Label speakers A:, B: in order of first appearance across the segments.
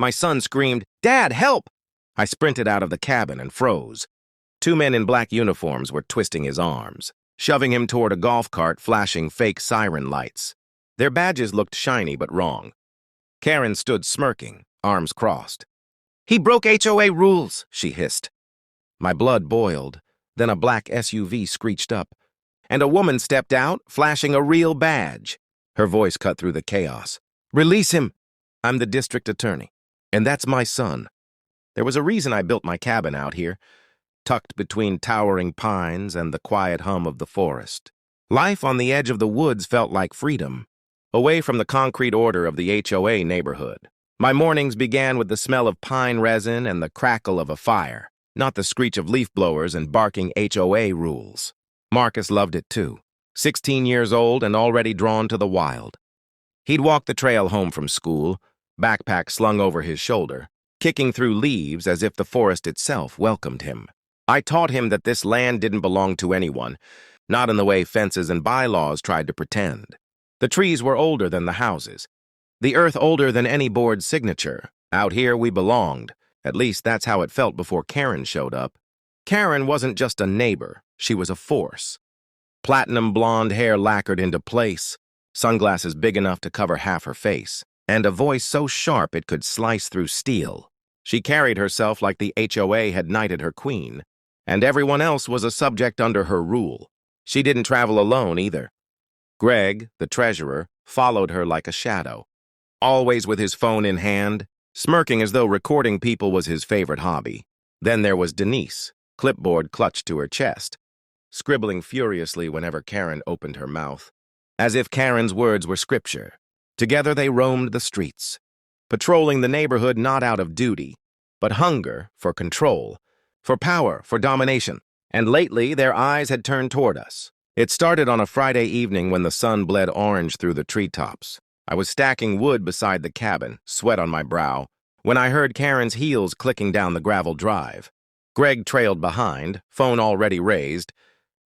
A: My son screamed, "Dad, help!" I sprinted out of the cabin and froze. Two men in black uniforms were twisting his arms, shoving him toward a golf cart flashing fake siren lights. Their badges looked shiny but wrong. Karen stood smirking, arms crossed. "He broke HOA rules," she hissed. My blood boiled. Then a black SUV screeched up, and a woman stepped out, flashing a real badge. Her voice cut through the chaos. "Release him! I'm the district attorney, and that's my son." There was a reason I built my cabin out here, tucked between towering pines and the quiet hum of the forest. Life on the edge of the woods felt like freedom, away from the concrete order of the HOA neighborhood. My mornings began with the smell of pine resin and the crackle of a fire, not the screech of leaf blowers and barking HOA rules. Marcus loved it too, 16 years old and already drawn to the wild. He'd walk the trail home from school, backpack slung over his shoulder, kicking through leaves as if the forest itself welcomed him. I taught him that this land didn't belong to anyone, not in the way fences and bylaws tried to pretend. The trees were older than the houses, the earth older than any board's signature. Out here we belonged. At least that's how it felt before Karen showed up. Karen wasn't just a neighbor, she was a force. Platinum blonde hair lacquered into place, sunglasses big enough to cover half her face, and a voice so sharp it could slice through steel. She carried herself like the HOA had knighted her queen, and everyone else was a subject under her rule. She didn't travel alone either. Greg, the treasurer, followed her like a shadow, always with his phone in hand, smirking as though recording people was his favorite hobby. Then there was Denise, clipboard clutched to her chest, scribbling furiously whenever Karen opened her mouth, as if Karen's words were scripture. Together they roamed the streets, patrolling the neighborhood not out of duty, but hunger for control, for power, for domination. And lately their eyes had turned toward us. It started on a Friday evening when the sun bled orange through the treetops. I was stacking wood beside the cabin, sweat on my brow, when I heard Karen's heels clicking down the gravel drive. Greg trailed behind, phone already raised,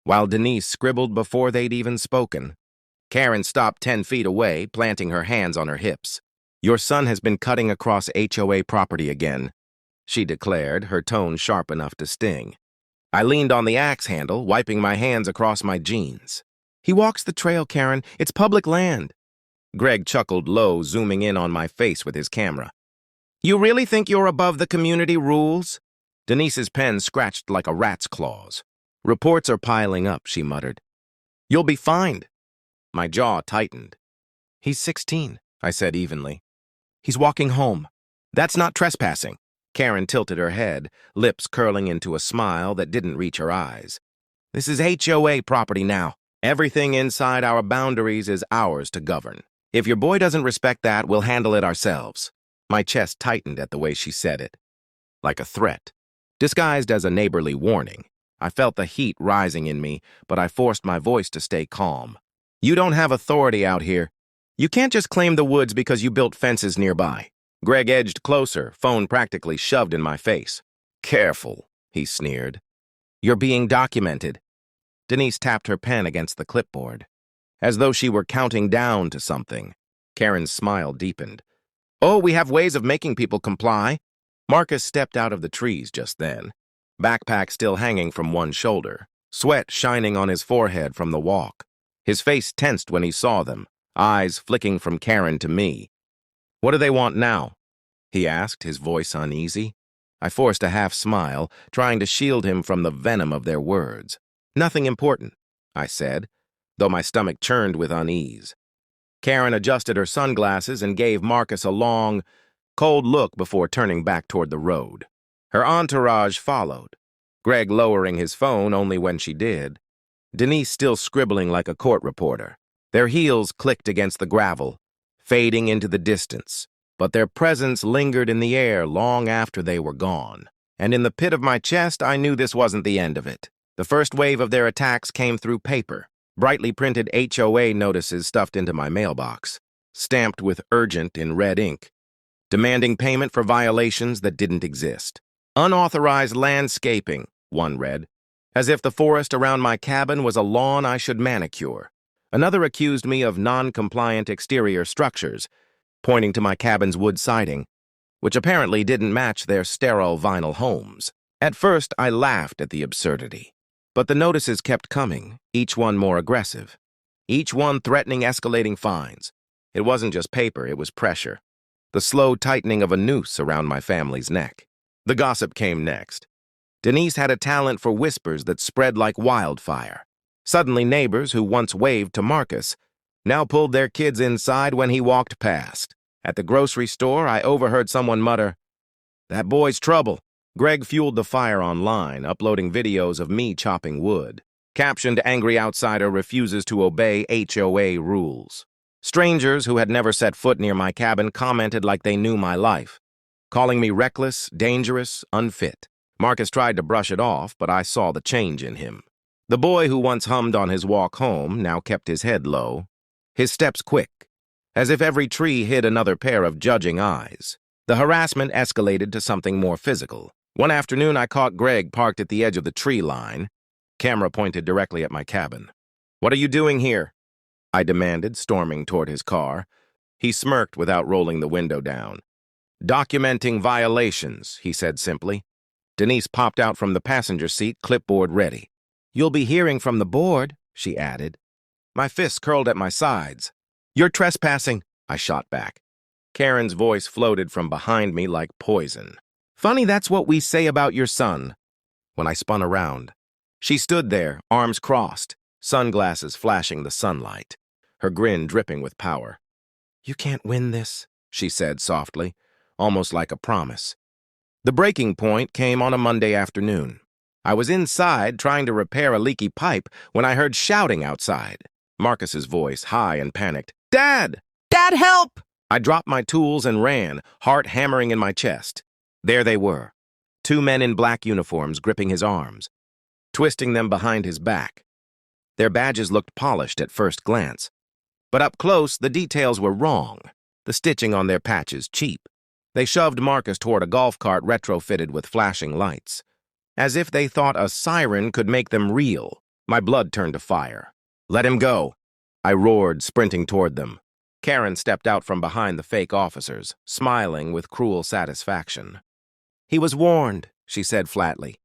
A: while Denise scribbled before they'd even spoken. Karen stopped 10 feet away, planting her hands on her hips. "Your son has been cutting across HOA property again," she declared, her tone sharp enough to sting. I leaned on the axe handle, wiping my hands across my jeans. "He walks the trail, Karen. It's public land." Greg chuckled low, zooming in on my face with his camera. "You really think you're above the community rules?" Denise's pen scratched like a rat's claws. "Reports are piling up," she muttered. "You'll be fined." My jaw tightened. "He's 16, I said evenly. "He's walking home. That's not trespassing." Karen tilted her head, lips curling into a smile that didn't reach her eyes. "This is HOA property now. Everything inside our boundaries is ours to govern. If your boy doesn't respect that, we'll handle it ourselves." My chest tightened at the way she said it, like a threat, disguised as a neighborly warning. I felt the heat rising in me, but I forced my voice to stay calm. "You don't have authority out here. You can't just claim the woods because you built fences nearby." Greg edged closer, phone practically shoved in my face. "Careful," he sneered. "You're being documented." Denise tapped her pen against the clipboard, as though she were counting down to something. Karen's smile deepened. "Oh, we have ways of making people comply." Marcus stepped out of the trees just then, backpack still hanging from one shoulder, sweat shining on his forehead from the walk. His face tensed when he saw them, eyes flicking from Karen to me. "What do they want now?" he asked, his voice uneasy. I forced a half smile, trying to shield him from the venom of their words. "Nothing important," I said, though my stomach churned with unease. Karen adjusted her sunglasses and gave Marcus a long, cold look before turning back toward the road. Her entourage followed, Greg lowering his phone only when she did, Denise still scribbling like a court reporter. Their heels clicked against the gravel, fading into the distance, but their presence lingered in the air long after they were gone. And in the pit of my chest, I knew this wasn't the end of it. The first wave of their attacks came through paper, brightly printed HOA notices stuffed into my mailbox, stamped with urgent in red ink, demanding payment for violations that didn't exist. "Unauthorized landscaping," one read, as if the forest around my cabin was a lawn I should manicure. Another accused me of non-compliant exterior structures, pointing to my cabin's wood siding. which apparently didn't match their sterile vinyl homes. At first, I laughed at the absurdity. But the notices kept coming, each one more aggressive. Each one threatening escalating fines. It wasn't just paper, it was pressure. The slow tightening of a noose around my family's neck. The gossip came next. Denise had a talent for whispers that spread like wildfire. Suddenly, neighbors who once waved to Marcus now pulled their kids inside when he walked past. At the grocery store, I overheard someone mutter, "That boy's trouble." Greg fueled the fire online, uploading videos of me chopping wood. Captioned, "Angry outsider refuses to obey HOA rules." Strangers who had never set foot near my cabin commented like they knew my life, calling me reckless, dangerous, unfit. Marcus tried to brush it off, but I saw the change in him. The boy who once hummed on his walk home now kept his head low, his steps quick, as if every tree hid another pair of judging eyes. The harassment escalated to something more physical. One afternoon, I caught Greg parked at the edge of the tree line, camera pointed directly at my cabin. "What are you doing here?" I demanded, storming toward his car. He smirked without rolling the window down. "Documenting violations," he said simply. Denise popped out from the passenger seat, clipboard ready. "You'll be hearing from the board," she added. My fists curled at my sides. "You're trespassing," I shot back. Karen's voice floated from behind me like poison. "Funny that's what we say about your son." When I spun around, she stood there, arms crossed, sunglasses flashing the sunlight, her grin dripping with power. "You can't win this," she said softly, almost like a promise. The breaking point came on a Monday afternoon. I was inside trying to repair a leaky pipe when I heard shouting outside. Marcus's voice, high and panicked. "Dad! Dad, help!" I dropped my tools and ran, heart hammering in my chest. There they were, 2 men in black uniforms gripping his arms, twisting them behind his back. Their badges looked polished at first glance, but up close the details were wrong, the stitching on their patches cheap. They shoved Marcus toward a golf cart retrofitted with flashing lights, as if they thought a siren could make them real. My blood turned to fire. "Let him go," I roared, sprinting toward them. Karen stepped out from behind the fake officers, smiling with cruel satisfaction. "He was warned," she said flatly.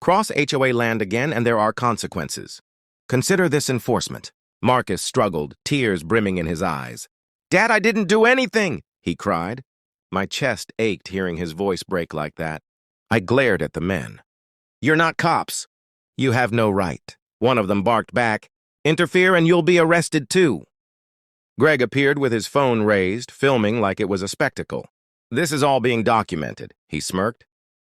A: "Cross HOA land again and there are consequences. Consider this enforcement." Marcus struggled, tears brimming in his eyes. "Dad, I didn't do anything," he cried. My chest ached hearing his voice break like that. I glared at the men. "You're not cops. You have no right." One of them barked back, "Interfere and you'll be arrested too." Greg appeared with his phone raised, filming like it was a spectacle. "This is all being documented," he smirked.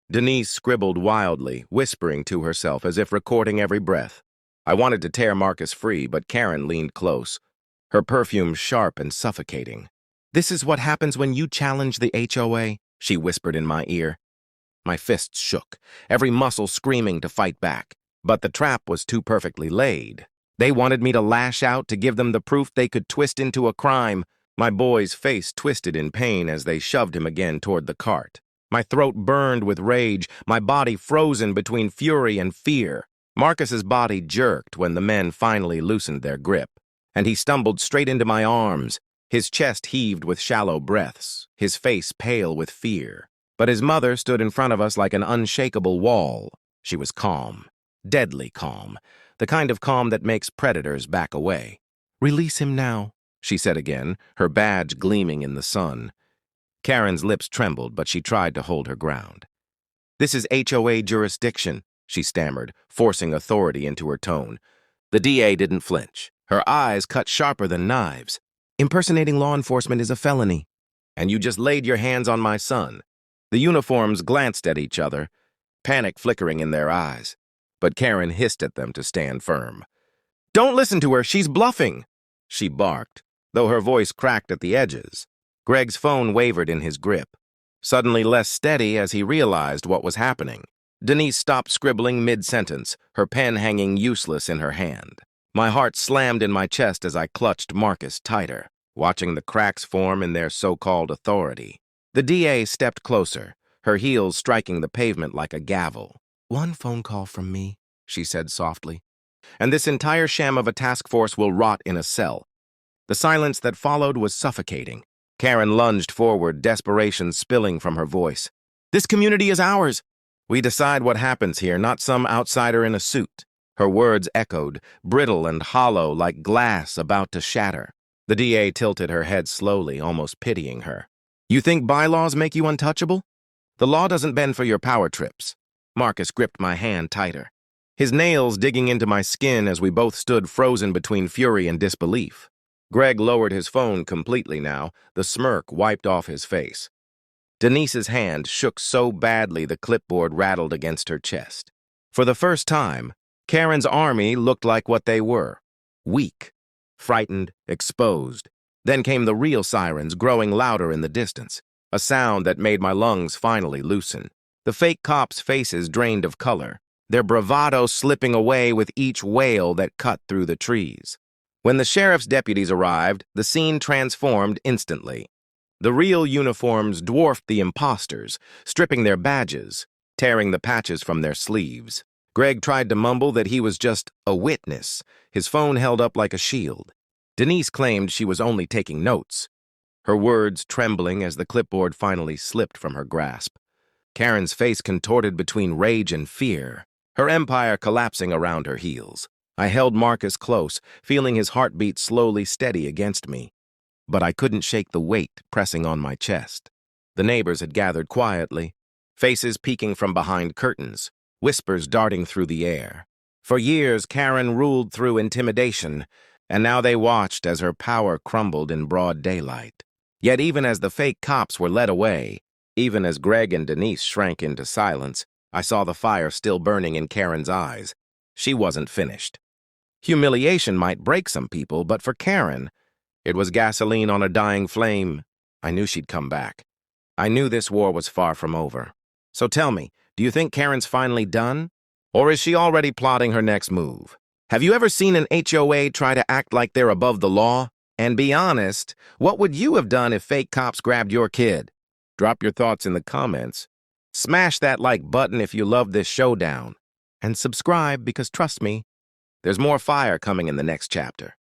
A: Denise scribbled wildly, whispering to herself as if recording every breath. I wanted to tear Marcus free, but Karen leaned close, her perfume sharp and suffocating. "This is what happens when you challenge the HOA," she whispered in my ear. My fists shook, every muscle screaming to fight back. But the trap was too perfectly laid. They wanted me to lash out to give them the proof they could twist into a crime. My boy's face twisted in pain as they shoved him again toward the cart. My throat burned with rage, my body frozen between fury and fear. Marcus's body jerked when the men finally loosened their grip, and he stumbled straight into my arms. His chest heaved with shallow breaths, his face pale with fear. But his mother stood in front of us like an unshakable wall. She was calm, deadly calm, the kind of calm that makes predators back away. "Release him now," she said again, her badge gleaming in the sun. Karen's lips trembled, but she tried to hold her ground. "This is HOA jurisdiction," she stammered, forcing authority into her tone. The DA didn't flinch, her eyes cut sharper than knives. "Impersonating law enforcement is a felony." "And you just laid your hands on my son." The uniforms glanced at each other, panic flickering in their eyes. But Karen hissed at them to stand firm. "Don't listen to her, she's bluffing," she barked, though her voice cracked at the edges. Greg's phone wavered in his grip, suddenly less steady as he realized what was happening. Denise stopped scribbling mid-sentence, her pen hanging useless in her hand. My heart slammed in my chest as I clutched Marcus tighter, watching the cracks form in their so-called authority. The DA stepped closer, her heels striking the pavement like a gavel. "One phone call from me," she said softly, "and this entire sham of a task force will rot in a cell." The silence that followed was suffocating. Karen lunged forward, desperation spilling from her voice. This community is ours. We decide what happens here, not some outsider in a suit. Her words echoed, brittle and hollow like glass about to shatter. The DA tilted her head slowly, almost pitying her. You think bylaws make you untouchable? The law doesn't bend for your power trips. Marcus gripped my hand tighter, his nails digging into my skin as we both stood frozen between fury and disbelief. Greg lowered his phone completely now, the smirk wiped off his face. Denise's hand shook so badly the clipboard rattled against her chest. For the first time, Karen's army looked like what they were. Weak, frightened, exposed. Then came the real sirens, growing louder in the distance, a sound that made my lungs finally loosen. The fake cops' faces drained of color, their bravado slipping away with each wail that cut through the trees. When the sheriff's deputies arrived, the scene transformed instantly. The real uniforms dwarfed the imposters, stripping their badges, tearing the patches from their sleeves. Greg tried to mumble that he was just a witness, his phone held up like a shield. Denise claimed she was only taking notes, her words trembling as the clipboard finally slipped from her grasp. Karen's face contorted between rage and fear, her empire collapsing around her heels. I held Marcus close, feeling his heartbeat slowly steady against me. But I couldn't shake the weight pressing on my chest. The neighbors had gathered quietly, faces peeking from behind curtains, whispers darting through the air. For years, Karen ruled through intimidation, and now they watched as her power crumbled in broad daylight. Yet even as the fake cops were led away, even as Greg and Denise shrank into silence, I saw the fire still burning in Karen's eyes. She wasn't finished. Humiliation might break some people, but for Karen, it was gasoline on a dying flame. I knew she'd come back. I knew this war was far from over. So tell me, do you think Karen's finally done? Or is she already plotting her next move? Have you ever seen an HOA try to act like they're above the law? And be honest, what would you have done if fake cops grabbed your kid? Drop your thoughts in the comments. Smash that like button if you love this showdown. And subscribe because trust me, there's more fire coming in the next chapter.